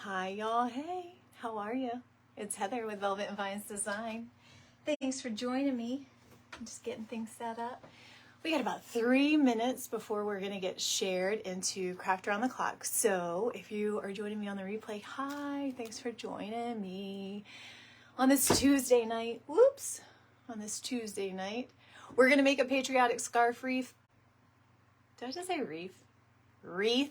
Hi y'all, hey, how are you? It's Heather with Velvet and Vines Design. Thanks for joining me. I'm just getting things set up. We got about 3 minutes before we're gonna get shared into Craft Around the Clock. So if you are joining me on the replay, hi, thanks for joining me. On this Tuesday night, on this Tuesday night, we're gonna make a patriotic scarf wreath. Did I just say wreath? Wreath?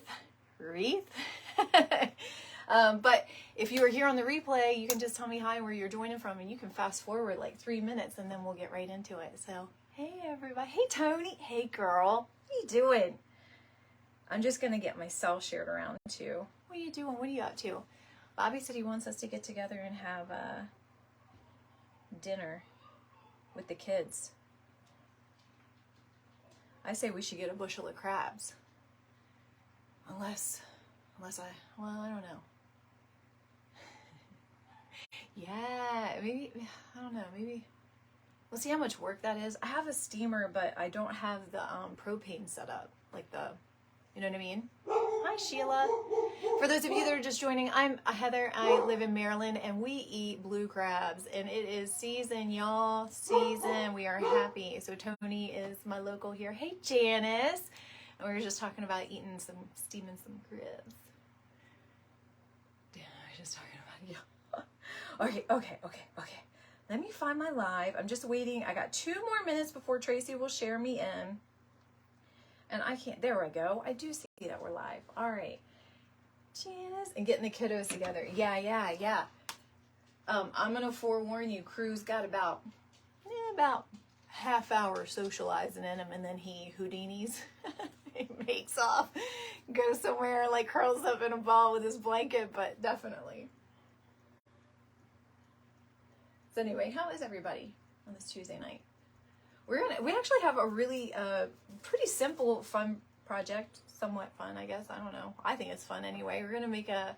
But if you are here on the replay, you can just tell me hi and where you're joining from, and you can fast forward like 3 minutes and then we'll get right into it. So, hey everybody. Hey Tony. Hey girl. What are you doing? I'm just going to get myself shared around too. What are you doing? What are you up to? Bobby said he wants us to get together and have dinner with the kids. I say we should get a bushel of crabs. Unless I don't know. Yeah, maybe, I don't know, maybe, we'll see how much work that is. I have a steamer, but I don't have the propane set up, like the, you know what I mean? Hi, Sheila. For those of you that are just joining, I'm Heather. I live in Maryland, and we eat blue crabs, and it is season, y'all, season. We are happy. So Tony is my local here. Hey, Janice. And we were just talking about steaming some crabs. Yeah, I was just talking about, yeah. Okay. Let me find my live. I'm just waiting. I got 2 more minutes before Tracy will share me in. And I can't, there we go. I do see that we're live. All right. Janice. And getting the kiddos together. Yeah. I'm going to forewarn you, Crew's got about half hour socializing in him, and then he Houdinis. He makes off, goes somewhere, like curls up in a ball with his blanket, but definitely. So anyway, how is everybody on this Tuesday night? We actually have a really pretty simple, fun project. Somewhat fun, I guess. I don't know. I think it's fun anyway. We're gonna make a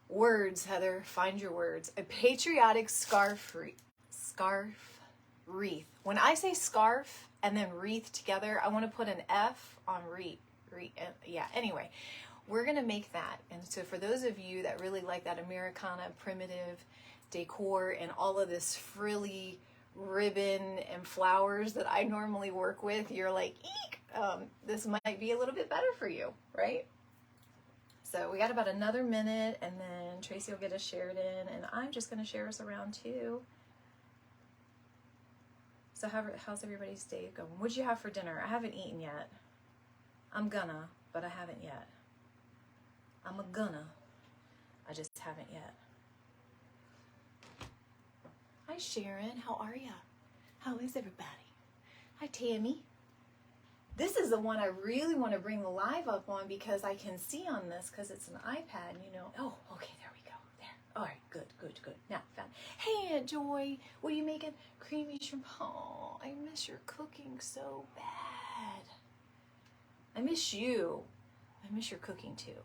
words, Heather. Find your words. A patriotic scarf wreath. When I say scarf and then wreath together, I want to put an F on wreath. Yeah. Anyway. We're going to make that. And so for those of you that really like that Americana primitive decor and all of this frilly ribbon and flowers that I normally work with, you're like, eek, this might be a little bit better for you, right? So we got about another minute, and then Tracy will get us shared in, and I'm just going to share us around too. So how's everybody's day going? What'd you have for dinner? I haven't eaten yet. I'm gonna, but I haven't yet. I just haven't yet. Hi Sharon, how are ya? How is everybody? Hi Tammy. This is the one I really want to bring the live up on because I can see on this because it's an iPad, you know. Oh, okay, there we go. There. All right, good. Now, found. Hey Aunt Joy, what are you making? Creamy shrimp. Oh, I miss your cooking so bad. I miss you. I miss your cooking too.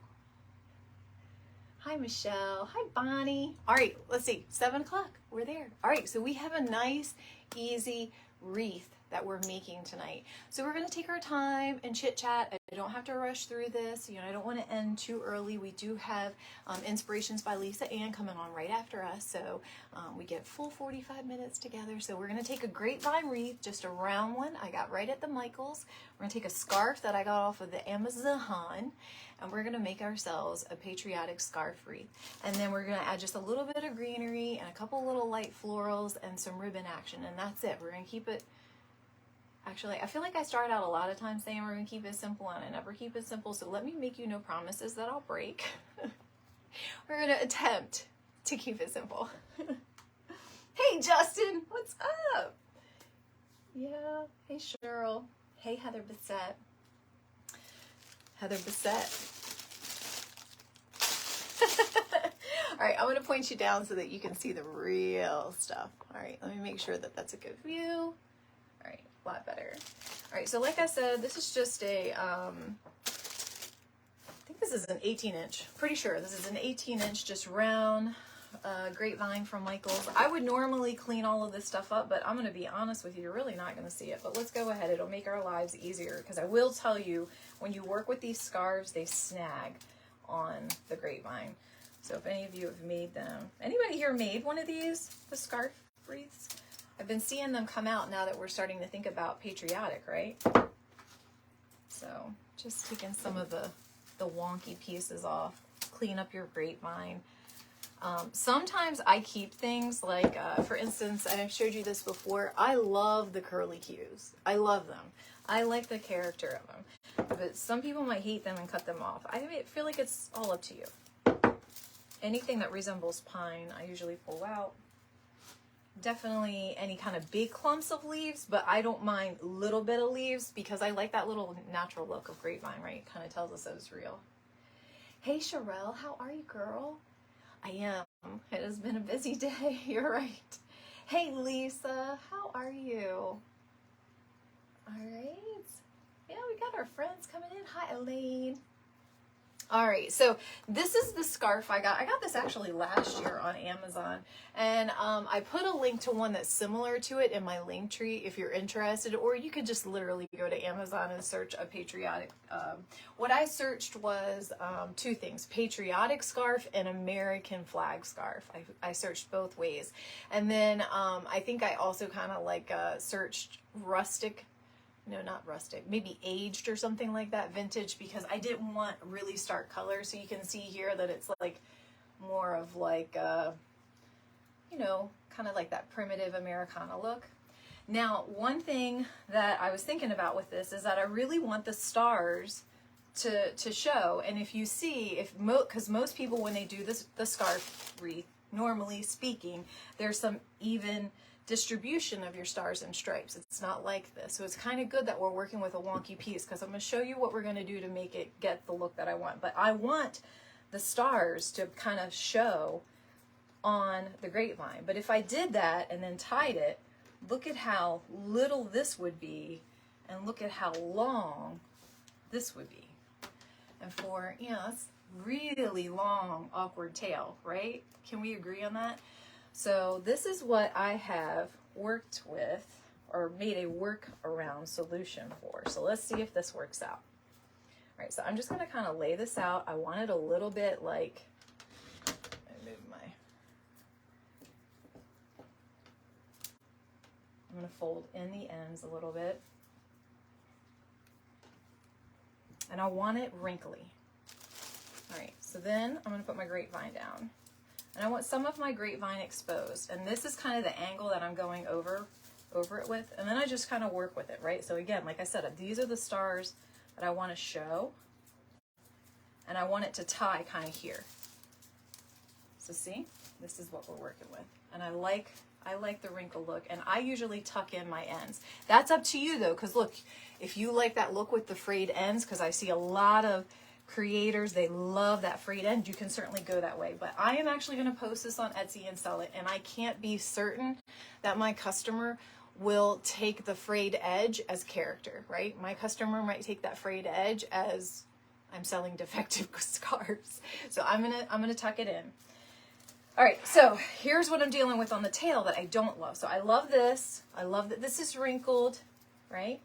Hi, Michelle. Hi, Bonnie. All right, let's see. 7 o'clock. We're there. All right, so we have a nice, easy wreath that we're making tonight. So we're going to take our time and chit chat. I don't have to rush through this. You know, I don't want to end too early. We do have inspirations by Lisa Ann coming on right after us. So we get full 45 minutes together. So we're going to take a grapevine wreath, just a round one. I got right at the Michaels. We're going to take a scarf that I got off of the Amazon, and we're going to make ourselves a patriotic scarf wreath. And then we're going to add just a little bit of greenery and a couple little light florals and some ribbon action. And that's it. We're going to keep it. Actually, I feel like I start out a lot of times saying we're going to keep it simple, and I never keep it simple. So let me make you no promises that I'll break. We're going to attempt to keep it simple. Hey, Justin, what's up? Yeah. Hey, Cheryl. Hey, Heather Bissett. All right, I'm going to point you down so that you can see the real stuff. All right, let me make sure that that's a good view. All right, a lot better. All right, so like I said, this is just a, I think this is an 18-inch. Pretty sure this is an 18-inch, just round Grapevine from Michaels. I would normally clean all of this stuff up, but I'm going to be honest with you, you're really not going to see it. But let's go ahead. It'll make our lives easier, because I will tell you, when you work with these scarves, they snag on the Grapevine. So if any of you have made them, anybody here made one of these, the scarf wreaths? I've been seeing them come out now that we're starting to think about Patriotic, right? So just taking some of the wonky pieces off, clean up your Grapevine. Sometimes I keep things like, for instance, and I've showed you this before, I love the curly cues. I love them. I like the character of them. But some people might hate them and cut them off. I feel like it's all up to you. Anything that resembles pine, I usually pull out. Definitely any kind of big clumps of leaves, but I don't mind a little bit of leaves because I like that little natural look of Grapevine, right? It kind of tells us that it's real. Hey, Sherelle, how are you, girl? I am. It has been a busy day. You're right. Hey, Lisa, how are you? All right. Yeah, we got our friends coming in. Hi, Elaine. All right, so this is the scarf I got. I got this actually last year on Amazon, and I put a link to one that's similar to it in my link tree if you're interested, or you could just literally go to Amazon and search a Patriotic. What I searched was two things: Patriotic scarf and American flag scarf. I searched both ways, and then I think I also kind of like searched rustic. No, not rustic, maybe aged or something like that, vintage, because I didn't want really stark colors. So you can see here that it's like more of like, you know, kind of like that primitive Americana look. Now, one thing that I was thinking about with this is that I really want the stars to show. And if you see, because most people, when they do this, the scarf wreath, normally speaking, there's some even distribution of your stars and stripes. It's not like this. So it's kind of good that we're working with a wonky piece, because I'm going to show you what we're going to do to make it get the look that I want. But I want the stars to kind of show on the Grapevine. But if I did that and then tied it, look at how little this would be, and look at how long this would be. And for, you know, that's really long, awkward tail, right? Can we agree on that? So this is what I have worked with, or made a workaround solution for. So let's see if this works out. All right, so I'm just gonna kind of lay this out. I want it a little bit like, I'm gonna fold in the ends a little bit. And I want it wrinkly. All right, so then I'm gonna put my Grapevine down. And I want some of my Grapevine exposed. And this is kind of the angle that I'm going over it with. And then I just kind of work with it, right? So again, like I said, these are the stars that I want to show. And I want it to tie kind of here. So see, this is what we're working with. And I like the wrinkle look. And I usually tuck in my ends. That's up to you though, because look, if you like that look with the frayed ends, because I see a lot of creators, they love that frayed end, you can certainly go that way. But I am actually going to post this on Etsy and sell it, and I can't be certain that my customer will take the frayed edge as character, right? My customer might take that frayed edge as I'm selling defective scarves. So I'm gonna tuck it in. All right, so here's what I'm dealing with on the tail that I don't love. So I love this. I love that this is wrinkled, right?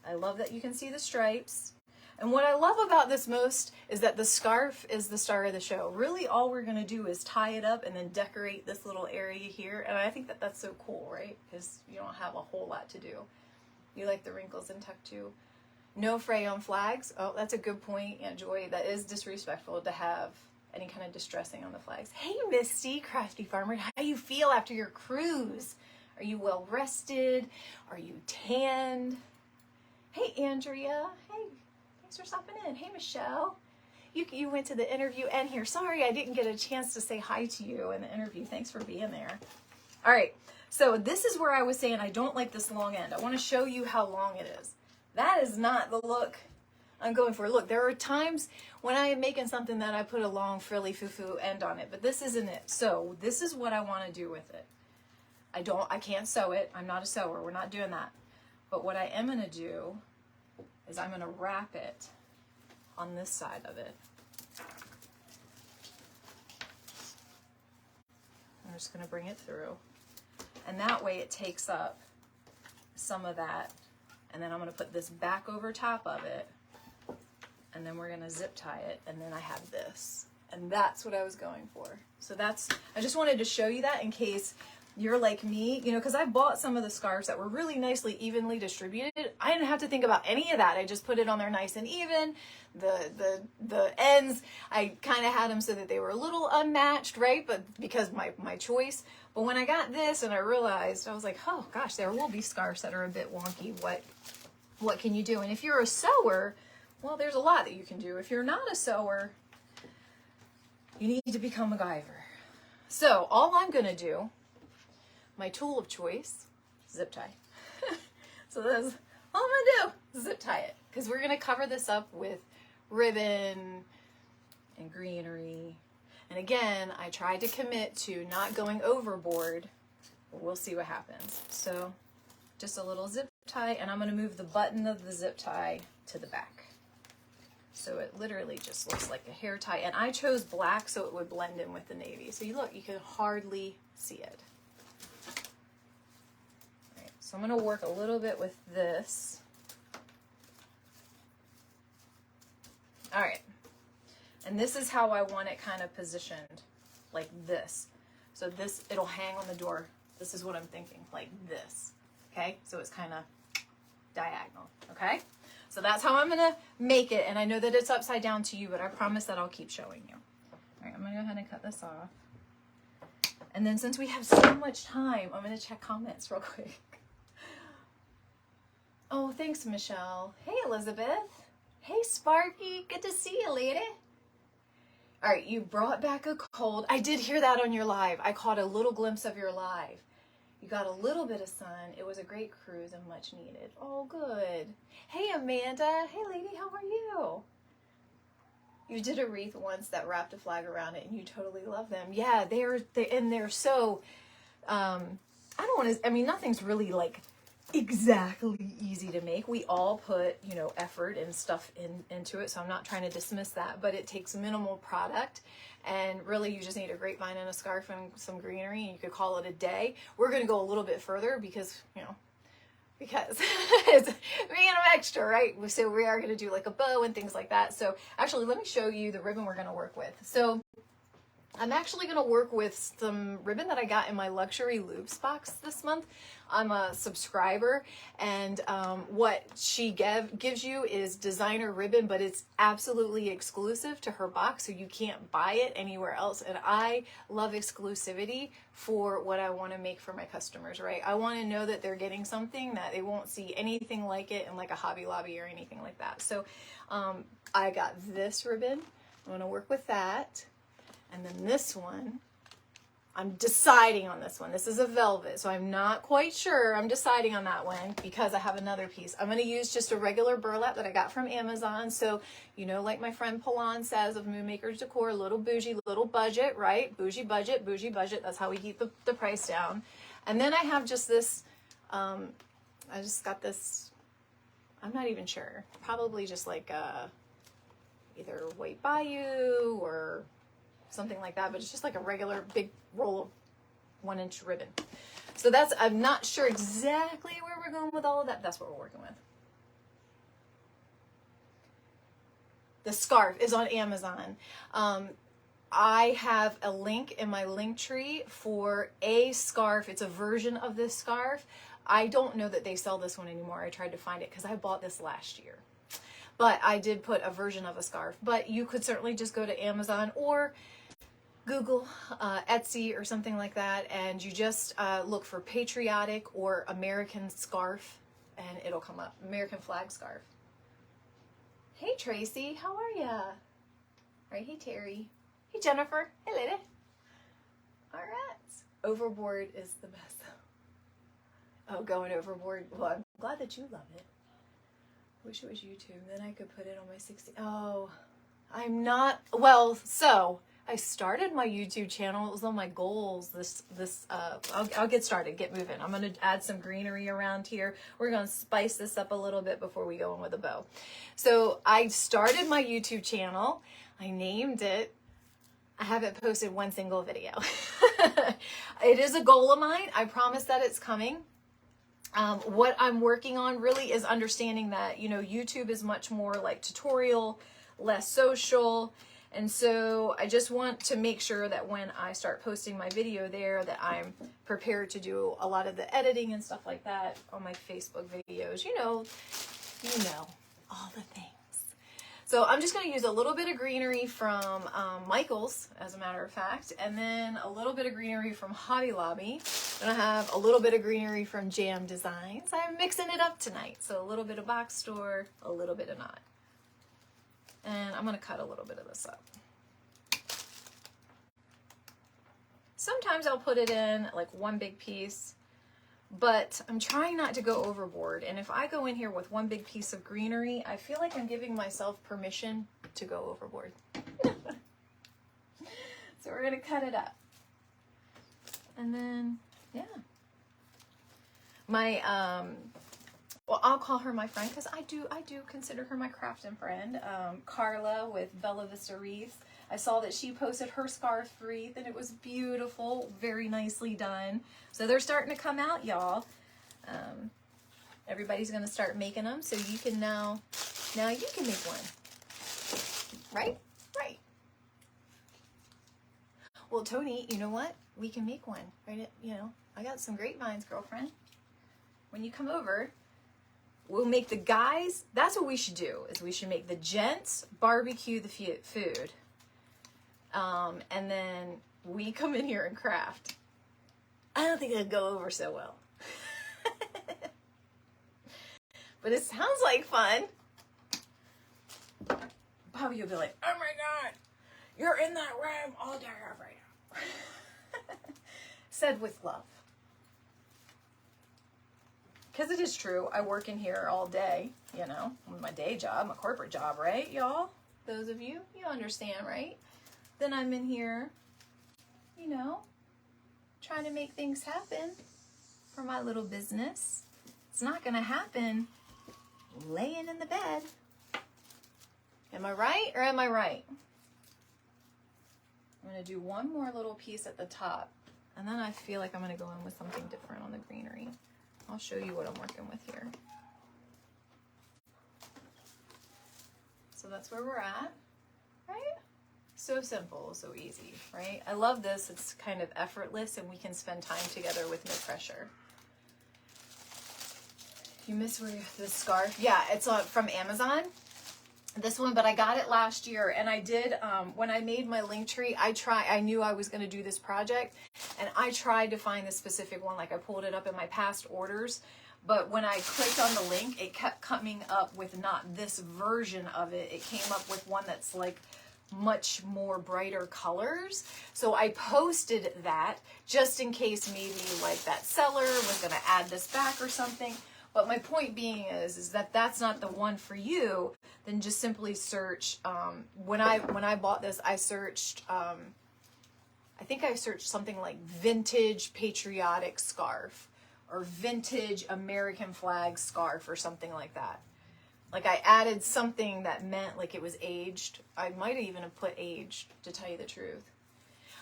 I love that you can see the stripes. And what I love about this most is that the scarf is the star of the show. Really, all we're going to do is tie it up and then decorate this little area here. And I think that that's so cool, right? Because you don't have a whole lot to do. You like the wrinkles in tuck too. No fray on flags. Oh, that's a good point, Aunt Joy. That is disrespectful to have any kind of distressing on the flags. Hey, Misty, Crafty Farmer. How do you feel after your cruise? Are you well rested? Are you tanned? Hey, Andrea. Hey. Thanks for stopping in. Hey, Michelle. You went to the interview and here. Sorry, I didn't get a chance to say hi to you in the interview. Thanks for being there. All right, so this is where I was saying I don't like this long end. I want to show you how long it is. That is not the look I'm going for. Look, there are times when I am making something that I put a long frilly foo-foo end on it, but this isn't it. So this is what I want to do with it. I can't sew it. I'm not a sewer. We're not doing that. But what I am going to do is I'm going to wrap it on this side of it. just going to bring it through. And that way it takes up some of that. And then I'm going to put this back over top of it. And then we're going to zip tie it. And then I have this. And that's what I was going for. So that's, I just wanted to show you that in case you're like me, you know, because I bought some of the scarves that were really nicely evenly distributed. I didn't have to think about any of that. I just put it on there nice and even. The ends, I kind of had them so that they were a little unmatched, right? But because my choice. But when I got this and I realized, I was like, oh gosh, there will be scarves that are a bit wonky. What can you do? And if you're a sewer, well, there's a lot that you can do. If you're not a sewer, you need to become a MacGyver. So all I'm going to do, my tool of choice, zip tie. So that's all I'm going to do, zip tie it. Because we're going to cover this up with ribbon and greenery. And again, I tried to commit to not going overboard, but we'll see what happens. So just a little zip tie, and I'm going to move the button of the zip tie to the back. So it literally just looks like a hair tie. And I chose black so it would blend in with the navy. So you look, you can hardly see it. All right, so I'm going to work a little bit with this. All right. And this is how I want it kind of positioned, like this. So this, it'll hang on the door. This is what I'm thinking, like this. Okay, so it's kind of diagonal, okay? So that's how I'm gonna make it, and I know that it's upside down to you, but I promise that I'll keep showing you. All right, I'm gonna go ahead and cut this off. And then since we have so much time, I'm gonna check comments real quick. Oh, thanks, Michelle. Hey, Elizabeth. Hey, Sparky, good to see you, lady. All right, you brought back a cold. I did hear that on your live. I caught a little glimpse of your live. You got a little bit of sun. It was a great cruise and much needed. Oh, good. Hey, Amanda. Hey, lady, how are you? You did a wreath once that wrapped a flag around it, and you totally love them. Yeah, they're so, I don't want to, I mean, nothing's really like exactly easy to make. We all put, you know, effort and stuff into it, so I'm not trying to dismiss that, but it takes minimal product, and really you just need a grapevine and a scarf and some greenery, and you could call it a day. We're going to go a little bit further because, you know, because it's being an extra, right? So we are going to do like a bow and things like that. So actually, let me show you the ribbon we're going to work with. So I'm actually going to work with some ribbon that I got in my luxury loops box this month. I'm a subscriber, and what she gives you is designer ribbon, but it's absolutely exclusive to her box, so you can't buy it anywhere else. And I love exclusivity for what I want to make for my customers, right? I want to know that they're getting something that they won't see anything like it in like a Hobby Lobby or anything like that. So I got this ribbon. I'm going to work with that. And then this one, I'm deciding on this one. This is a velvet, so I'm not quite sure. I'm deciding on that one because I have another piece. I'm going to use just a regular burlap that I got from Amazon. So, you know, like my friend Palan says of Moonmakers Decor, little bougie, little budget, right? Bougie budget, bougie budget. That's how we keep the price down. And then I have just this, I just got this, I'm not even sure. Probably just like either White Bayou or something like that, but it's just like a regular big roll of 1-inch ribbon. So that's, I'm not sure exactly where we're going with all of that. That's what we're working with. The scarf is on Amazon. I have a link in my link tree for a scarf. It's a version of this scarf. I don't know that they sell this one anymore. I tried to find it because I bought this last year. But I did put a version of a scarf. But you could certainly just go to Amazon or Google Etsy or something like that, and you just look for Patriotic or American scarf, and it'll come up. American flag scarf. Hey Tracy, how are ya? Right, hey Terry. Hey Jennifer. Hey lady. All right. Overboard is the best. Oh, going overboard. Well, I'm glad that you love it. Wish it was YouTube. Then I could put it on my 60. Oh, I'm not. Well, so I started my YouTube channel. It was on my goals. I'll get started, get moving. I'm going to add some greenery around here. We're going to spice this up a little bit before we go in with a bow. So I started my YouTube channel. I named it I haven't posted one single video. It is a goal of mine. I promise that it's coming. What I'm working on really is understanding that, you know, YouTube is much more like tutorial, less social. And so I just want to make sure that when I start posting my video there, that I'm prepared to do a lot of the editing and stuff like that on my Facebook videos. You know, all the things. So I'm just going to use a little bit of greenery from Michael's, as a matter of fact, and then a little bit of greenery from Hobby Lobby. Then I have a little bit of greenery from Jam Designs. I'm mixing it up tonight. So a little bit of box store, a little bit of not. And I'm going to cut a little bit of this up. Sometimes I'll put it in like one big piece, but I'm trying not to go overboard. And if I go in here with one big piece of greenery, I feel like I'm giving myself permission to go overboard. So we're going to cut it up. And then, yeah. My, well, I'll call her my friend because I do consider her my crafting friend. Carla with Bella Vista Wreath. I saw that she posted her scarf wreath and it was beautiful, very nicely done. So they're starting to come out, y'all. Everybody's going to start making them, so you can now you can make one. Right? Right. Well, Tony, you know what? We can make one, right? You know, I got some grapevines, girlfriend. When you come over, we'll make the guys. That's what we should do, is we should make the gents barbecue the food. And then we come in here and craft. I don't think it'll go over so well. But it sounds like fun. Bobby will be like, oh my God, you're in that room all day right now. Said with love. Because it is true. I work in here all day, you know, my day job, my corporate job, right, y'all? Those of you, you understand, right? Then I'm in here, you know, trying to make things happen for my little business. It's not going to happen laying in the bed. Am I right or am I right? I'm going to do one more little piece at the top, and then I feel like I'm going to go in with something different on the greenery. I'll show you what I'm working with here. So that's where we're at, right? So simple, so easy, right? I love this. It's kind of effortless and we can spend time together with no pressure. You miss where the scarf? Yeah, it's from Amazon. This one, but I got it last year, and I did, when I made my link tree, I knew I was going to do this project, and I tried to find the specific one, like I pulled it up in my past orders, but when I clicked on the link, it kept coming up with not this version of it. It came up with one that's like much more brighter colors. So I posted that just in case maybe like that seller was going to add this back or something. But my point being is that that's not the one for you. Then just simply search. When I bought this, I searched. I think I searched something like vintage patriotic scarf or vintage American flag scarf or something like that. Like I added something that meant like it was aged. I might even have put aged, to tell you the truth.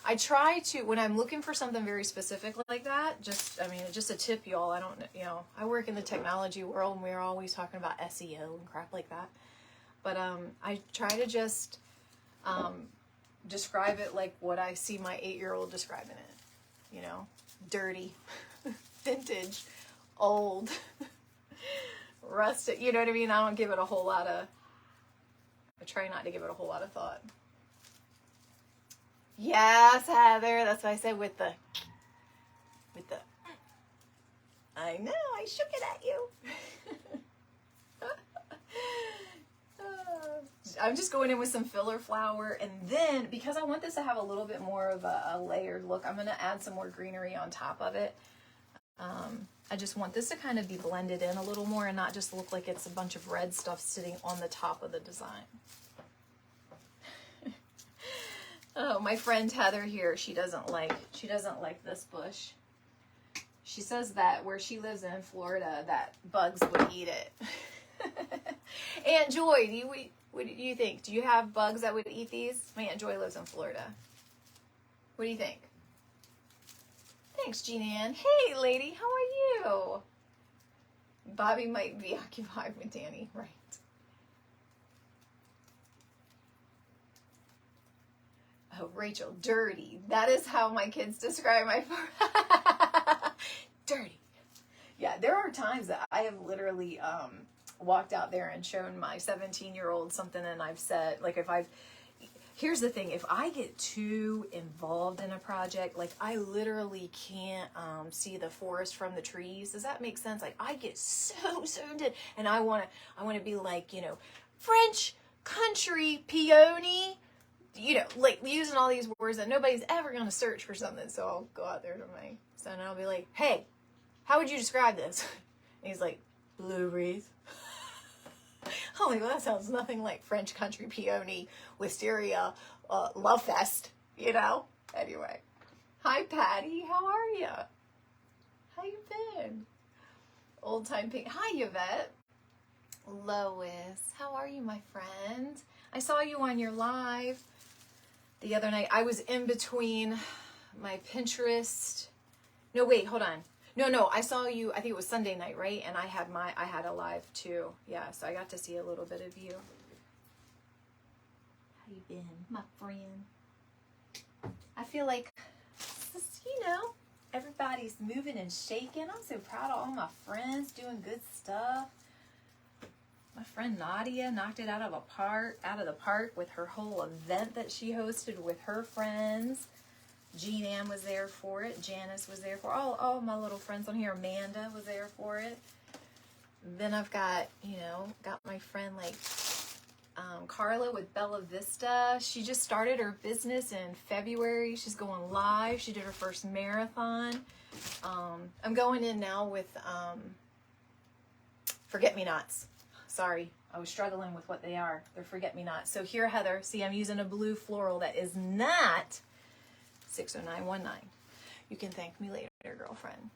I try to, when I'm looking for something very specific like that, just a tip, y'all. I don't, I work in the technology world and we're always talking about SEO and crap like that. But I try to just describe it like what I see my 8-year-old describing it. Dirty, vintage, old, rusted. You know what I mean? I don't give it a whole lot of, I try not to give it a whole lot of thought. Yes, Heather. That's what I said with the, I know, I shook it at you. I'm just going in with some filler flower, and then because I want this to have a little bit more of a layered look, I'm going to add some more greenery on top of it. I just want this to kind of be blended in a little more and not just look like it's a bunch of red stuff sitting on the top of the design. Oh, my friend Heather here, she doesn't like this bush. She says that where she lives in Florida, that bugs would eat it. Aunt Joy, what do you think? Do you have bugs that would eat these? My Aunt Joy lives in Florida. What do you think? Thanks, Jean Ann. Hey, lady, how are you? Bobby might be occupied with Danny, right? Oh, Rachel, dirty. That is how my kids describe my dirty. Yeah, there are times that I have literally walked out there and shown my 17-year-old something, and I've said, like, here's the thing, if I get too involved in a project, like I literally can't see the forest from the trees. Does that make sense? Like I get so zoomed in, and I want to be like, you know, French country peony, you know, like using all these words that nobody's ever going to search for something. So I'll go out there to my son and I'll be like, hey, how would you describe this? And he's like, blue wreath. I'm like, well, that sounds nothing like French country peony, wisteria, love fest, you know? Anyway. Hi, Patty. How are you? How you been? Old time pink. Hi, Yvette. Lois. How are you, my friend? I saw you on your live the other night. I was in between my Pinterest. No, wait, hold on. No, I saw you, I think it was Sunday night, right? And I had a live too. Yeah, so I got to see a little bit of you. How you been, my friend? I feel like, you know, everybody's moving and shaking. I'm so proud of all my friends doing good stuff. My friend Nadia knocked it out of the park with her whole event that she hosted with her friends. Jean Ann was there for it. Janice was there for it. All my little friends on here. Amanda was there for it. Then I've got, you know, got my friend like Carla with Bella Vista. She just started her business in February. She's going live. She did her first marathon. I'm going in now with forget-me-nots. Sorry, I was struggling with what they are. They're forget-me-nots. So here, Heather, see, I'm using a blue floral that is not 60919. You can thank me later, girlfriend.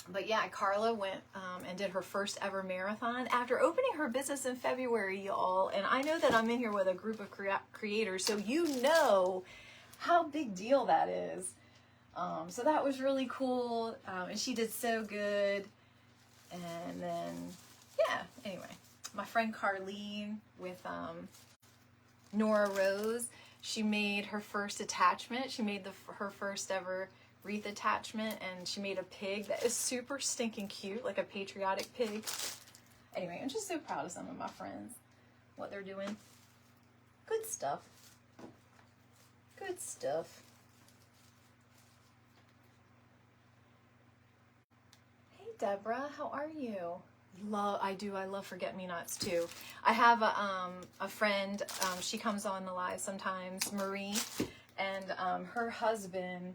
But yeah, Carla went and did her first ever marathon after opening her business in February, y'all. And I know that I'm in here with a group of creators, so you know how big deal that is. So that was really cool, and she did so good. And then, yeah, anyway, my friend Carlene with Nora Rose, she made her first attachment. She made her first ever wreath attachment, and she made a pig that is super stinking cute, like a patriotic pig. Anyway, I'm just so proud of some of my friends, what they're doing. Good stuff. Good stuff. Hey, Deborah, how are you? I love forget-me-nots too. I have a friend, she comes on the live sometimes, Marie, and her husband,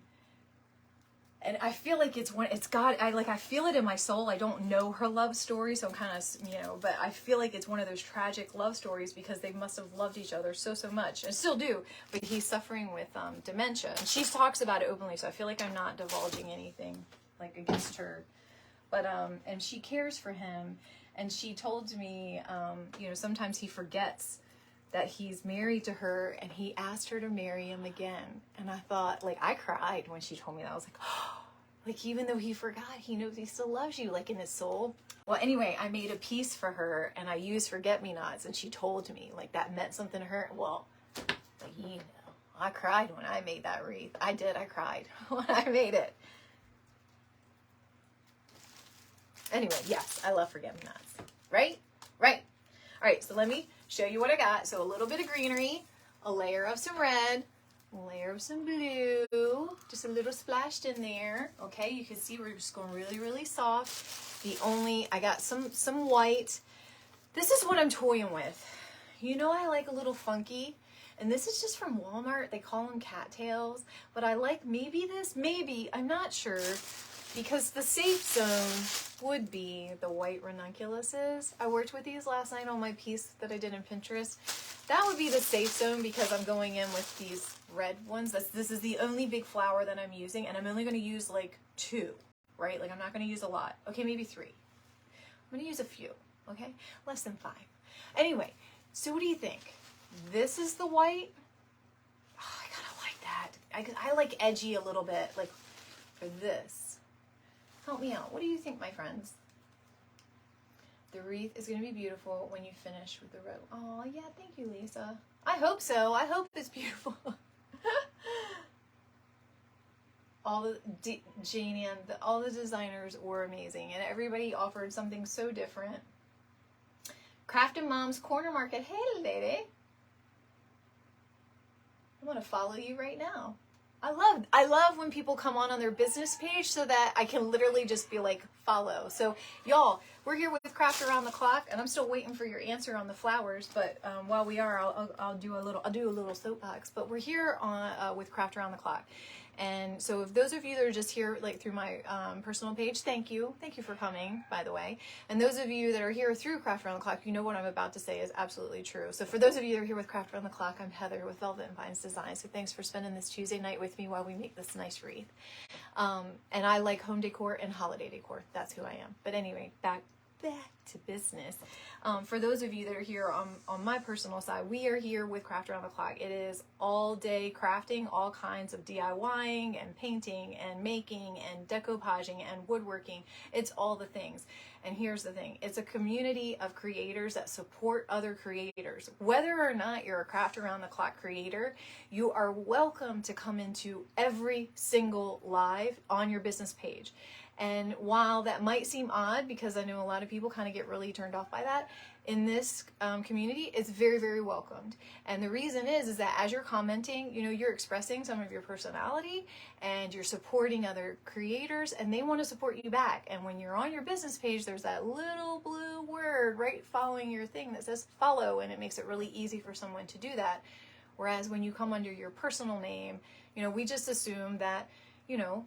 and I feel like I feel it in my soul. I don't know her love story, so I'm kind of, you know, but I feel like it's one of those tragic love stories because they must have loved each other so much, and still do, but he's suffering with dementia, and she talks about it openly, so I feel like I'm not divulging anything like against her. But, and she cares for him, and she told me, you know, sometimes he forgets that he's married to her, and he asked her to marry him again. And I thought, like, I cried when she told me that. I was like, oh, like, even though he forgot, he knows he still loves you, like, in his soul. Well, anyway, I made a piece for her, and I used forget-me-nots, and she told me, like, that meant something to her. Well, like, you know, I cried when I made that wreath. I cried when I made it. Anyway, yes, I love forget-me-nots. Right? Right. All right, so let me show you what I got. So a little bit of greenery, a layer of some red, a layer of some blue, just a little splashed in there. Okay, you can see we're just going really, really soft. I got some white. This is what I'm toying with. You know, I like a little funky, and this is just from Walmart. They call them cattails, but I like maybe, I'm not sure. Because the safe zone would be the white ranunculuses. I worked with these last night on my piece that I did in Pinterest. That would be the safe zone because I'm going in with these red ones. This is the only big flower that I'm using, and I'm only going to use like 2, right? Like I'm not going to use a lot. Okay, maybe 3. I'm going to use a few, okay? Less than 5. Anyway, so what do you think? This is the white. Oh, I kind of like that. I like edgy a little bit, like for this. Help me out. What do you think, my friends? The wreath is going to be beautiful when you finish with the row. Oh, yeah, thank you, Lisa. I hope so. I hope it's beautiful. All the Janie and all the designers were amazing, and everybody offered something so different. Craft and Mom's Corner Market. Hey, lady. I'm going to follow you right now. I love when people come on their business page so that I can literally just be like, follow. So y'all, we're here with Craft Around the Clock, and I'm still waiting for your answer on the flowers. But while we are, I'll do a little soapbox. But we're here on with Craft Around the Clock. And so if those of you that are just here like through my personal page, thank you for coming, by the way. And those of you that are here through Craft Around the Clock, you know what I'm about to say is absolutely true. So for those of you that are here with Craft Around the Clock, I'm Heather with Velvet and Vines Design. So thanks for spending this Tuesday night with me while we make this nice wreath. And I like home decor and holiday decor. That's who I am. But anyway, back to business. For those of you that are here on my personal side, we are here with Craft Around the Clock. It is all day crafting, all kinds of DIYing and painting and making and decoupaging and woodworking. It's all the things. And here's the thing. It's a community of creators that support other creators. Whether or not you're a Craft Around the Clock creator, you are welcome to come into every single live on your business page. And while that might seem odd, because I know a lot of people kind of get really turned off by that, in this community, it's very, very welcomed. And the reason is that as you're commenting, you know, you're expressing some of your personality and you're supporting other creators, and they want to support you back. And when you're on your business page, there's that little blue word right following your thing that says follow, and it makes it really easy for someone to do that. Whereas when you come under your personal name, you know, we just assume that, you know,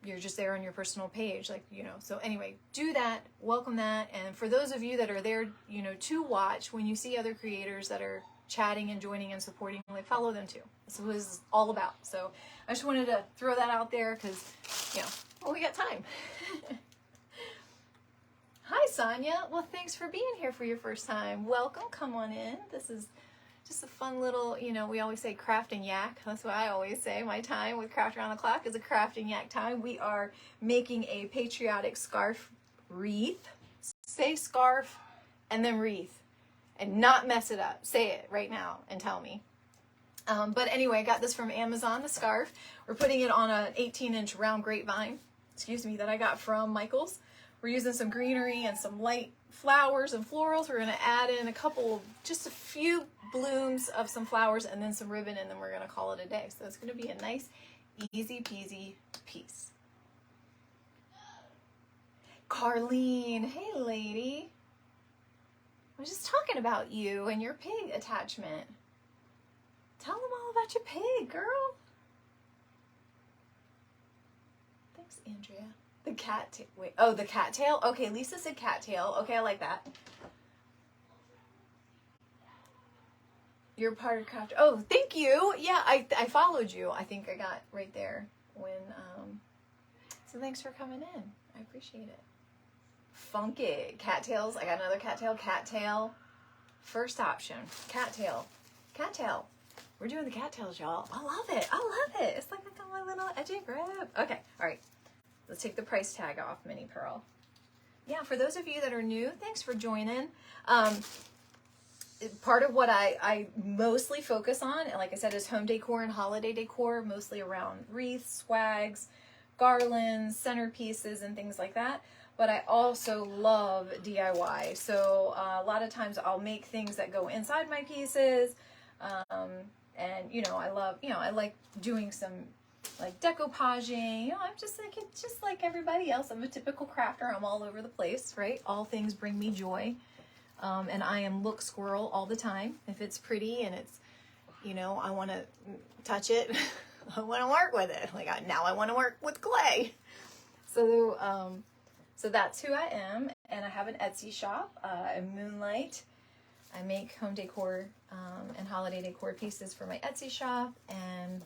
you're just there on your personal page, like, you know. So anyway, do that, welcome that. And for those of you that are there, you know, to watch, when you see other creators that are chatting and joining and supporting, like, follow them too. That's what it's all about. So I just wanted to throw that out there because, you know, well, we got time. Hi, Sonia. Well, thanks for being here for your first time. Welcome. Come on in. This is just a fun little, you know, we always say craft and yak. That's what I always say. My time with Craft Around the Clock is a craft and yak time. We are making a patriotic scarf wreath. Say scarf and then wreath and not mess it up. Say it right now and tell me. But anyway, I got this from Amazon, the scarf. We're putting it on an 18-inch round grapevine, that I got from Michael's. We're using some greenery and some light flowers and florals. We're going to add in just a few blooms of some flowers and then some ribbon, and then we're going to call it a day. So it's going to be a nice, easy peasy piece. Carlene, hey lady. I was just talking about you and your pig attachment. Tell them all about your pig, girl. Thanks, Andrea. The cat tail. Wait. Oh, the cat tail? Okay, Lisa said cat tail. Okay, I like that. You're part of Craft. Oh, thank you. Yeah, I followed you. I think I got right there when. So thanks for coming in. I appreciate it. Funky cattails. I got another cattail. Cattail. First option. Cattail. Cattail. We're doing the cattails, y'all. I love it. I love it. It's like I got my little edgy grip. Okay. All right. Let's take the price tag off, Mini Pearl. Yeah, for those of you that are new, thanks for joining. Part of what I mostly focus on, like I said, is home decor and holiday decor, mostly around wreaths, swags, garlands, centerpieces, and things like that. But I also love DIY. So a lot of times I'll make things that go inside my pieces. And, you know, I like doing some like decoupaging, you know, I'm just like everybody else. I'm a typical crafter. I'm all over the place, right? All things bring me joy. And I am look squirrel all the time. If it's pretty and it's, you know, I want to touch it. I want to work with it. Like now I want to work with clay. So that's who I am. And I have an Etsy shop, Moonlight. I make home decor and holiday decor pieces for my Etsy shop, and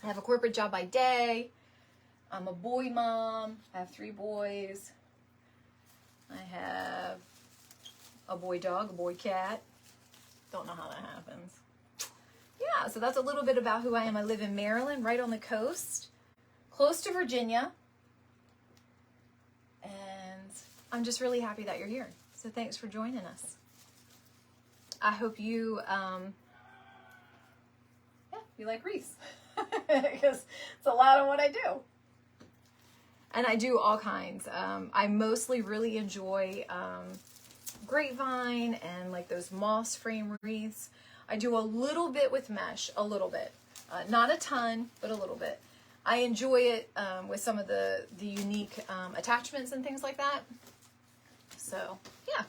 I have a corporate job by day. I'm a boy mom. I have 3 boys. I have a boy dog, a boy cat. Don't know how that happens. yeah, so that's a little bit about who I am. I live in Maryland, right on the coast, close to Virginia. And I'm just really happy that you're here. So thanks for joining us. I hope you, you like wreaths, because it's a lot of what I do. And I do all kinds. I mostly really enjoy Grapevine and like those moss frame wreaths. I do a little bit with mesh, a little bit. Not a ton, but a little bit. I enjoy it with some of the unique attachments and things like that. So, yeah,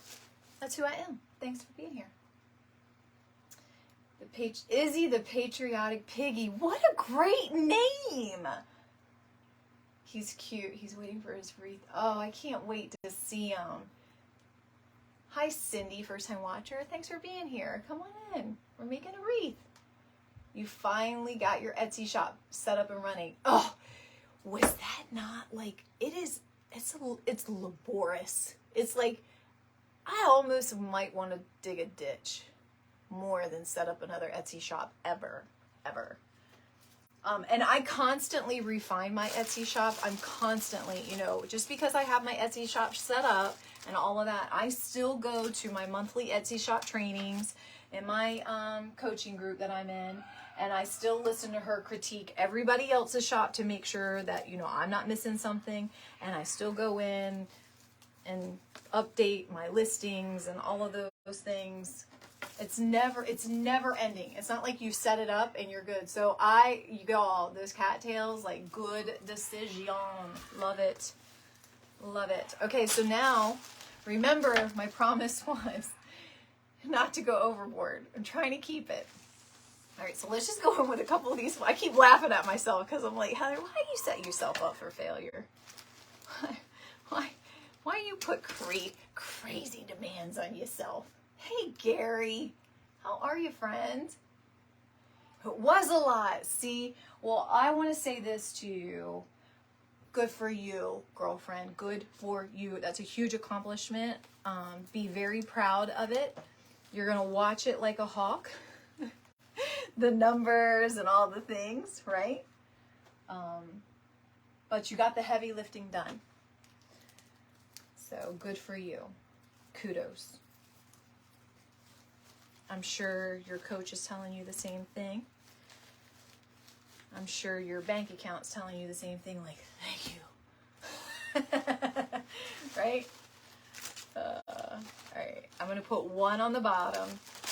that's who I am. Thanks for being here. Izzy the Patriotic Piggy. What a great name! He's cute. He's waiting for his wreath. Oh, I can't wait to see him. Hi, Cindy, first-time watcher. Thanks for being here. Come on in. We're making a wreath. You finally got your Etsy shop set up and running. Oh, was that not like, it's laborious. It's like, I almost might want to dig a ditch more than set up another Etsy shop ever. And I constantly refine my Etsy shop. I'm constantly, just because I have my Etsy shop set up and all of that, I still go to my monthly Etsy shop trainings in my coaching group that I'm in, and I still listen to her critique everybody else's shop to make sure that, I'm not missing something, and I still go in and update my listings and all of those things. It's never ending. It's not like you set it up and you're good. So y'all, those cattails, like, good decision. Love it. Love it. Okay, so now, remember, my promise was not to go overboard. I'm trying to keep it. All right, so let's just go in with a couple of these. I keep laughing at myself because I'm like, Heather, why do you set yourself up for failure? Why you put crazy demands on yourself? Hey, Gary. How are you, friend? It was a lot. See, well, I want to say this to you. Good for you, girlfriend. Good for you. That's a huge accomplishment. Be very proud of it. You're going to watch it like a hawk. The numbers and all the things, right? But you got the heavy lifting done. So good for you. Kudos. I'm sure your coach is telling you the same thing. I'm sure your bank account's telling you the same thing, like, thank you. Right? All right, I'm going to put one on the bottom,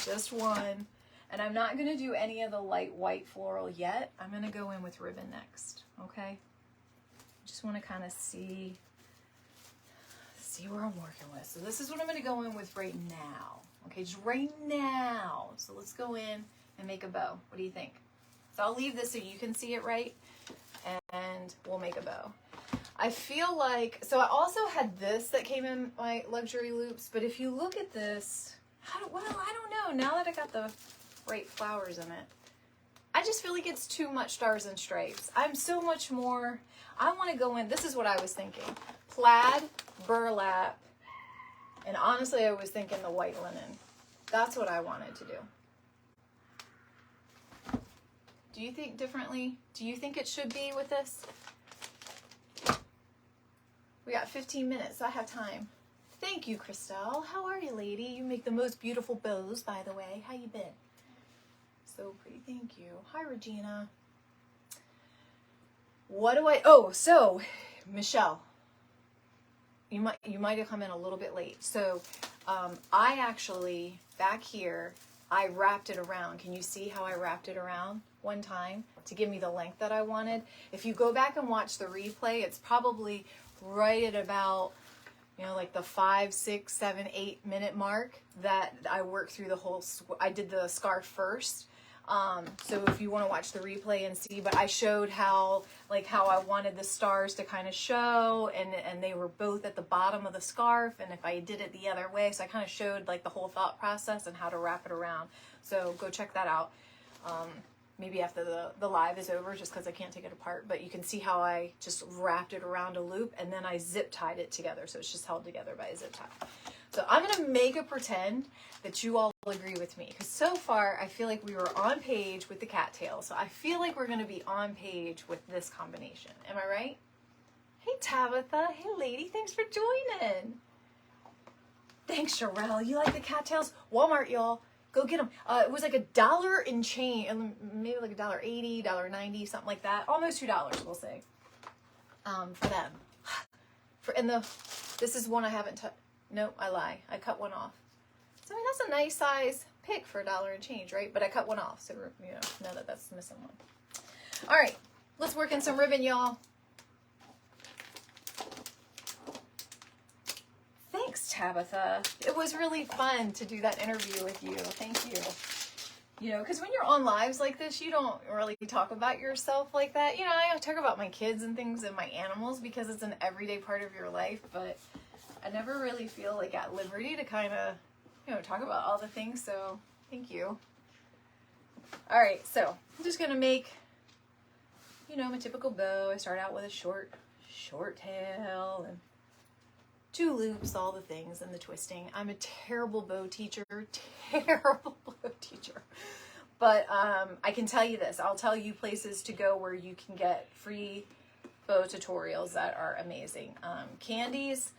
just one. And I'm not going to do any of the light white floral yet. I'm going to go in with ribbon next, okay? Just want to kind of see where I'm working with. So this is what I'm going to go in with right now. Okay, just right now. So let's go in and make a bow. What do you think? So I'll leave this so you can see it right, and we'll make a bow. I feel like, so I also had this that came in my luxury loops, but if you look at this, I don't know. Now that I got the right flowers in it, I just feel like it's too much stars and stripes. I'm so much more, I want to go in, this is what I was thinking. Plaid, burlap, and honestly, I was thinking the white linen. That's what I wanted to do. Do you think differently? Do you think it should be with this? We got 15 minutes. I have time. Thank you, Christelle. How are you, lady? You make the most beautiful bows, by the way. How you been? So pretty. Thank you. Hi, Regina. So, Michelle, you might have come in a little bit late. So, I actually, back here, I wrapped it around. Can you see how I wrapped it around one time to give me the length that I wanted? If you go back and watch the replay, it's probably right at about, like the 5, 6, 7, 8 minute mark that I worked through the whole, I did the scarf first. So if you want to watch the replay and see, but I showed how I wanted the stars to kind of show, and they were both at the bottom of the scarf, and if I did it the other way, so I kind of showed like the whole thought process and how to wrap it around. So go check that out. Maybe after the live is over, just because I can't take it apart, but you can see how I just wrapped it around a loop, and then I zip tied it together, so it's just held together by a zip tie. So I'm going to make a pretend that you all agree with me. Because so far, I feel like we were on page with the cattail. So I feel like we're going to be on page with this combination. Am I right? Hey, Tabitha. Hey, lady. Thanks for joining. Thanks, Sherelle. You like the cattails? Walmart, y'all. Go get them. It was like $1 and change, maybe like $1.80, $1.90, something like that. Almost $2, we'll say, for them. This is one I haven't touched. Nope, I lie. I cut one off. So I mean, that's a nice size pick for $1 and change, right? But I cut one off, so you know that that's missing one. All right, let's work in some ribbon, y'all. Thanks, Tabitha. It was really fun to do that interview with you. Thank you. You know, because when you're on lives like this, you don't really talk about yourself like that. You know, I talk about my kids and things and my animals because it's an everyday part of your life, but I never really feel like at liberty to kind of, you know, talk about all the things. So thank you. All right, so I'm just going to make, you know, my typical bow. I start out with a short tail and 2 loops, all the things, and the twisting. I'm a terrible bow teacher, But I can tell you this. I'll tell you places to go where you can get free bow tutorials that are amazing. Candy's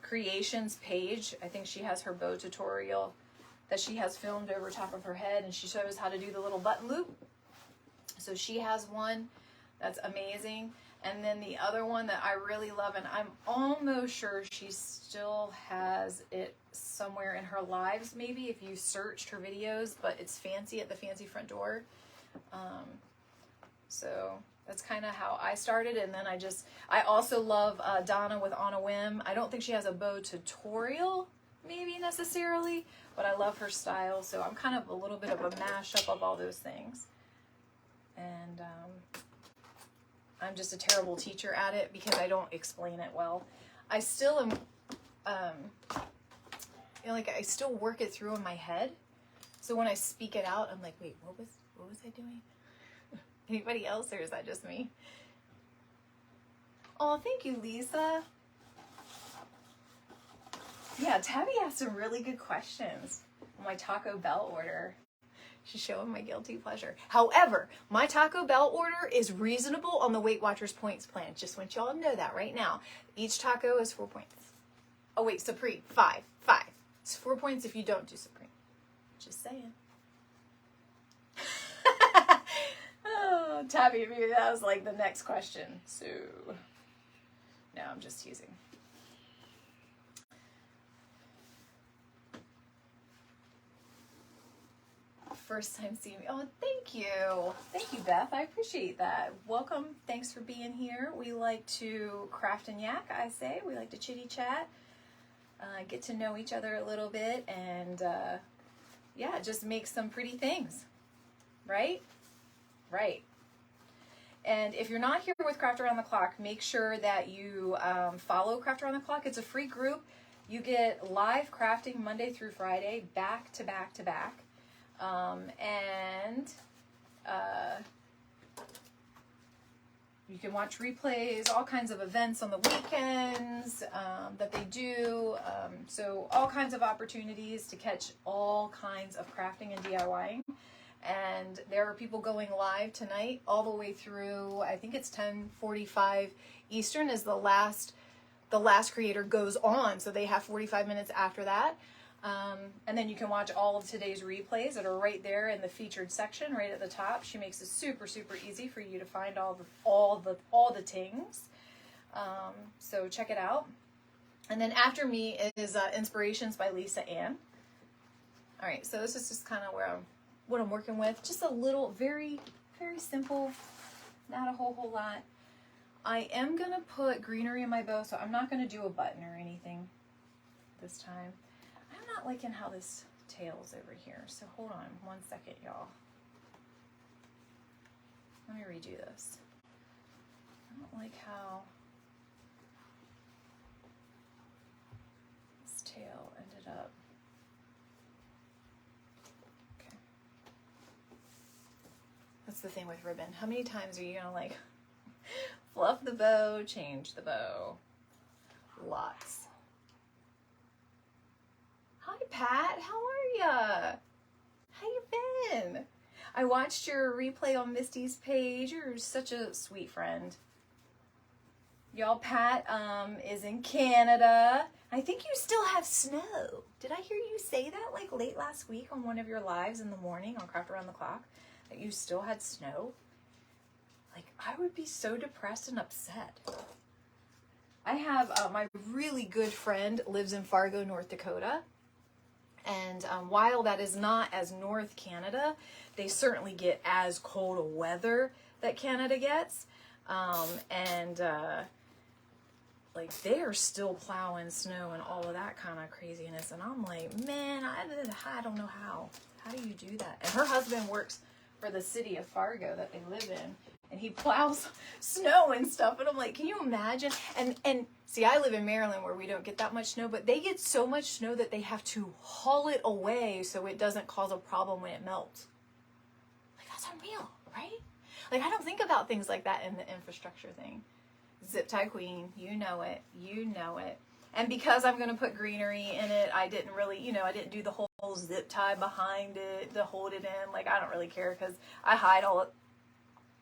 Creations page, I think she has her bow tutorial that she has filmed over top of her head, and she shows how to do the little button loop. So she has one that's amazing. And then the other one that I really love, and I'm almost sure she still has it somewhere in her lives, maybe if you searched her videos, but it's Fancy at the Fancy Front Door. So that's kind of how I started. And then I also love Donna with On a Whim. I don't think she has a bow tutorial, maybe necessarily, but I love her style. So I'm kind of a little bit of a mashup of all those things. And I'm just a terrible teacher at it because I don't explain it well. I still am, you know, like I still work it through in my head. So when I speak it out, I'm like, wait, what was I doing? Anybody else, or is that just me? Oh, thank you, Lisa. Yeah, Tabby asked some really good questions on my Taco Bell order. She's showing my guilty pleasure. However, my Taco Bell order is reasonable on the Weight Watchers points plan. Just want y'all to know that right now. Each taco is 4 points. Oh wait, Supreme, 5. It's 4 points if you don't do Supreme. Just saying. Oh, Tabby, maybe that was like the next question. So, no, I'm just teasing. First time seeing me. Oh, thank you. Thank you, Beth. I appreciate that. Welcome. Thanks for being here. We like to craft and yak, I say. We like to chitty chat, get to know each other a little bit, and yeah, just make some pretty things. Right? Right. And if you're not here with Craft Around the Clock, make sure that you follow Craft Around the Clock. It's a free group. You get live crafting Monday through Friday, back to back to back. You can watch replays, all kinds of events on the weekends that they do. So all kinds of opportunities to catch all kinds of crafting and DIYing. And there are people going live tonight all the way through, I think it's 10:45 Eastern is the last creator goes on. So they have 45 minutes after that. And then you can watch all of today's replays that are right there in the featured section, right at the top. She makes it super, super easy for you to find all the things. So check it out. And then after me is Inspirations by Lisa Ann. All right, so this is just kind of what I'm working with. Just a little, very, very simple, not a whole lot. I am gonna put greenery in my bow, so I'm not gonna do a button or anything this time. I'm not liking how this tail's over here, so hold on 1 second, y'all. Let me redo this. I don't like how this tail ended up. Okay. That's the thing with ribbon. How many times are you gonna like fluff the bow, change the bow? Lots. Pat. How are ya? How you been? I watched your replay on Misty's page. You're such a sweet friend. Y'all, Pat is in Canada. I think you still have snow. Did I hear you say that like late last week on one of your lives in the morning on Craft Around the Clock? That you still had snow? Like, I would be so depressed and upset. I have my really good friend lives in Fargo, North Dakota. And while that is not as North Canada, they certainly get as cold a weather that Canada gets. Like, they are still plowing snow and all of that kind of craziness. And I'm like, man, I don't know how. How do you do that? And her husband works for the city of Fargo that they live in. And he plows snow and stuff. And I'm like, can you imagine? And see, I live in Maryland where we don't get that much snow. But they get so much snow that they have to haul it away so it doesn't cause a problem when it melts. Like, that's unreal, right? Like, I don't think about things like that in the infrastructure thing. Zip tie queen, you know it, you know it. And because I'm going to put greenery in it, I didn't really, I didn't do the whole zip tie behind it to hold it in. Like, I don't really care because I hide all it.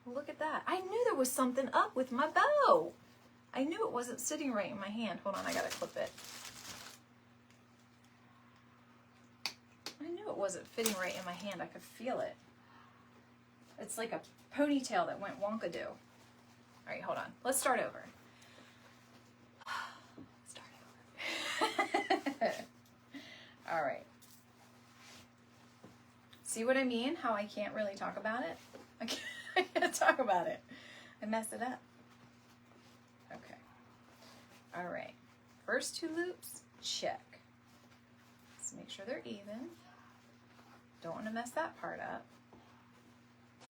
Look at that. I knew there was something up with my bow. I knew it wasn't sitting right in my hand. Hold on, I got to clip it. I knew it wasn't fitting right in my hand. I could feel it. It's like a ponytail that went wonkadoo. All right, hold on. Let's start over. All right. See what I mean? How I can't really talk about it? I can't talk about it. I messed it up. Okay. All right. First two loops, check. Let's make sure they're even. Don't want to mess that part up.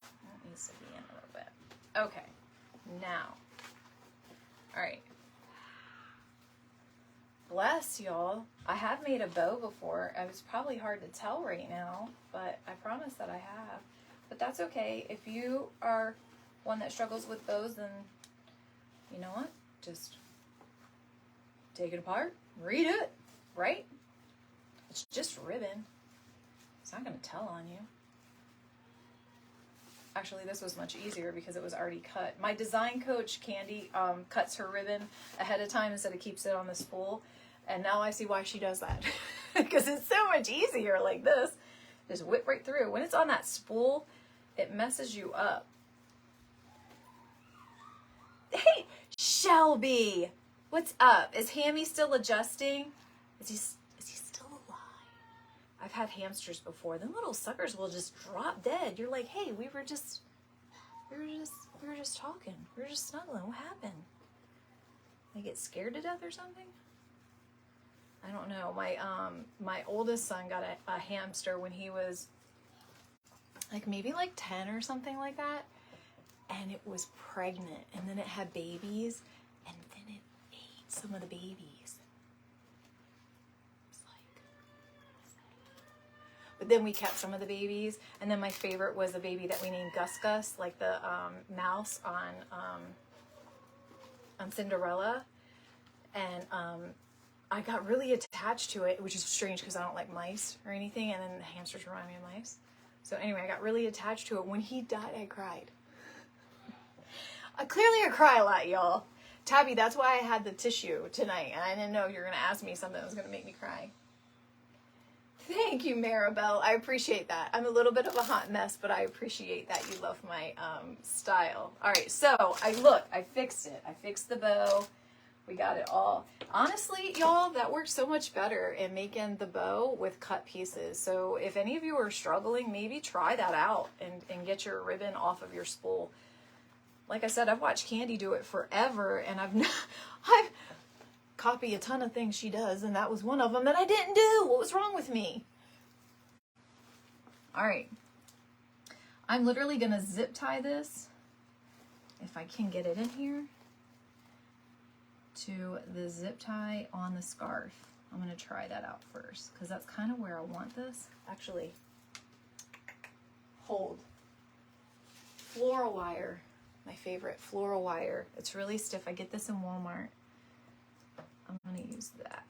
That needs to be in a little bit. Okay. Now, all right, bless y'all. I have made a bow before. It's probably hard to tell right now, but I promise that I have. But that's okay. If you are one that struggles with bows, then you know what? Just take it apart, redo it, right? It's just ribbon. It's not going to tell on you. Actually, this was much easier because it was already cut. My design coach, Candy, cuts her ribbon ahead of time instead of keeps it on the spool. And now I see why she does that. Because it's so much easier like this. Just whip right through. When it's on that spool, it messes you up. Hey, Shelby! What's up? Is Hammy still adjusting? Is he still alive? I've had hamsters before. Them little suckers will just drop dead. You're like, hey, we were just talking. We were just snuggling. What happened? They get scared to death or something? I don't know. My oldest son got a hamster when he was maybe 10 or something like that. And it was pregnant. And then it had babies. And then it ate some of the babies. But then we kept some of the babies, and then my favorite was the baby that we named Gus Gus, like the mouse on Cinderella. And I got really attached to it, which is strange because I don't like mice or anything, and then the hamsters remind me of mice. So anyway, I got really attached to it. When he died, I cried. I cry a lot, y'all. Tabby, that's why I had the tissue tonight, and I didn't know you were going to ask me something that was going to make me cry. Thank you, Maribel. I appreciate that. I'm a little bit of a hot mess, but I appreciate that you love my style. All right, so I fixed it. I fixed the bow. We got it all. Honestly, y'all, that works so much better in making the bow with cut pieces. So if any of you are struggling, maybe try that out and get your ribbon off of your spool. Like I said, I've watched Candy do it forever, and I've copy a ton of things she does, and that was one of them that I didn't do. What was wrong with me? All right. I'm literally going to zip tie this, if I can get it in here, to the zip tie on the scarf. I'm going to try that out first, because that's kind of where I want this. Actually, hold. Floral wire. My favorite, floral wire. It's really stiff. I get this in Walmart. I'm going to use that.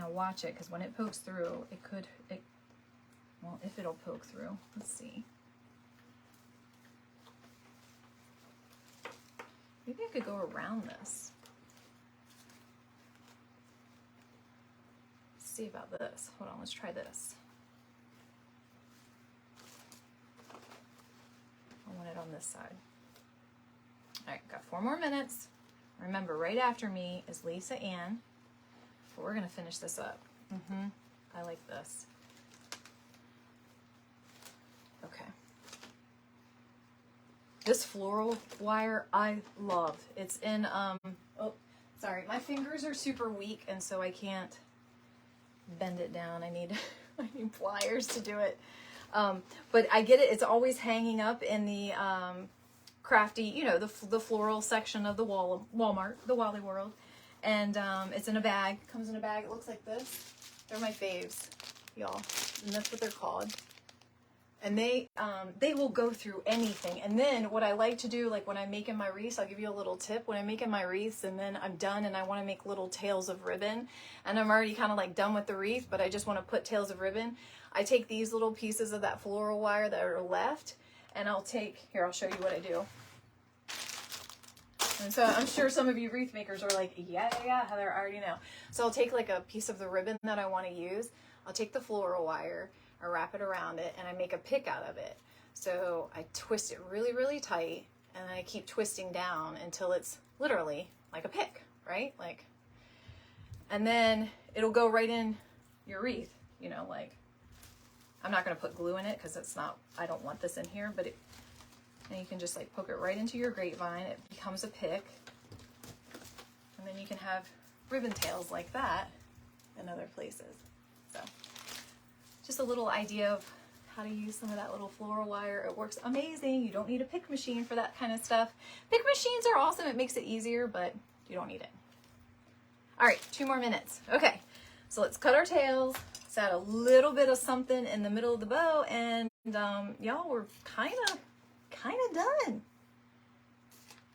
Now watch it, because when it pokes through, well, if it'll poke through, let's see. Maybe I could go around this. Let's see about this. Hold on, let's try this. I want it on this side. All right, got 4 more minutes. Remember, right after me is Lisa Ann, but we're gonna finish this up. I like this. Okay. This floral wire I love. It's in, oh, sorry, my fingers are super weak, and so I can't bend it down. I need, I need pliers to do it. But I get it. It's always hanging up in the crafty, you know, the floral section of the Walmart, the Wally World. And it's in a bag. Comes in a bag. It looks like this. They're my faves, y'all. And that's what they're called. And they will go through anything. And then what I like to do, like when I'm making my wreaths, I'll give you a little tip. When I'm making my wreaths and then I'm done and I want to make little tails of ribbon, and I'm already kind of like done with the wreath, but I just want to put tails of ribbon, I take these little pieces of that floral wire that are left, and I'll take, here, I'll show you what I do. And so I'm sure some of you wreath makers are like, yeah, Heather, I already know. So I'll take like a piece of the ribbon that I want to use. I'll take the floral wire, I wrap it around it, and I make a pick out of it. So I twist it really, really tight, and I keep twisting down until it's literally like a pick, right? Like, and then it'll go right in your wreath, you know, like, I'm not going to put glue in it because it's not, I don't want this in here, but and you can just like poke it right into your grapevine. It becomes a pick, and then you can have ribbon tails like that in other places. So just a little idea of how to use some of that little floral wire. It works amazing. You don't need a pick machine for that kind of stuff. Pick machines are awesome. It makes it easier, but you don't need it. All right, 2 more minutes. Okay, so let's cut our tails. Let's add a little bit of something in the middle of the bow, and y'all, we're kind of done.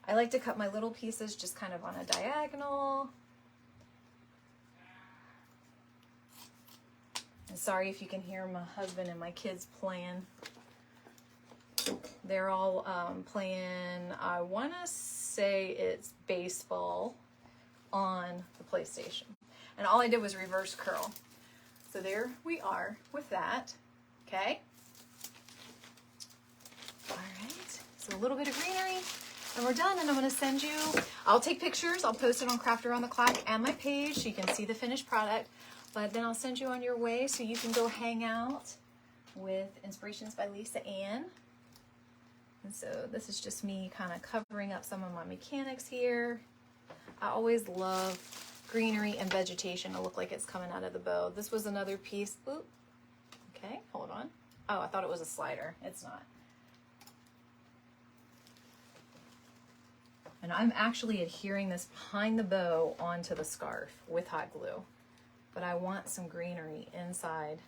I like to cut my little pieces just kind of on a diagonal. And sorry if you can hear my husband and my kids playing. They're all playing, I want to say it's baseball on the PlayStation. And all I did was reverse curl. So there we are with that. Okay. All right. So a little bit of greenery and we're done. And I'm going to send you, I'll take pictures. I'll post it on Craft Around the Clock and my page so you can see the finished product. But then I'll send you on your way so you can go hang out with Inspirations by Lisa Ann. And so this is just me kind of covering up some of my mechanics here. I always love greenery and vegetation to look like it's coming out of the bow. This was another piece. Oop. Okay, hold on. Oh, I thought it was a slider. It's not. And I'm actually adhering this behind the bow onto the scarf with hot glue. But I want some greenery inside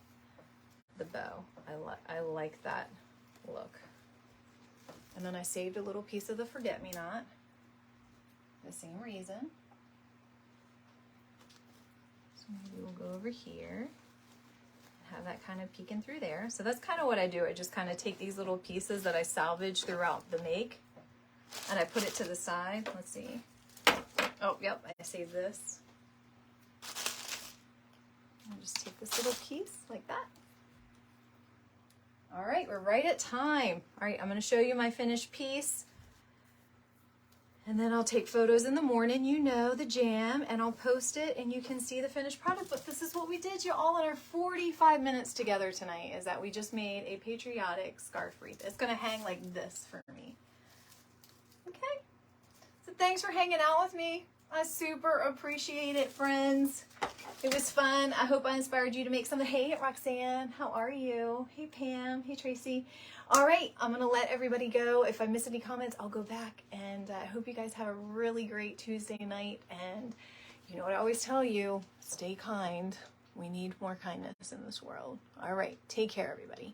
the bow. I like that look. And then I saved a little piece of the forget-me-not. The same reason. So maybe we'll go over here and have that kind of peeking through there. So that's kind of what I do. I just kind of take these little pieces that I salvage throughout the make and I put it to the side. Let's see. Oh, yep, I saved this. I'll just take this little piece like that. All right, we're right at time. All right, I'm going to show you my finished piece. And then I'll take photos in the morning, you know, the jam, and I'll post it and you can see the finished product. But this is what we did, you all, in our 45 minutes together tonight, is that we just made a patriotic scarf wreath. It's going to hang like this for me. Okay? So thanks for hanging out with me. I super appreciate it, friends. It was fun. I hope I inspired you to make something. Hey, Roxanne, how are you? Hey, Pam. Hey, Tracy. All right, I'm going to let everybody go. If I miss any comments, I'll go back. And I hope you guys have a really great Tuesday night. And you know what I always tell you, stay kind. We need more kindness in this world. All right, take care, everybody.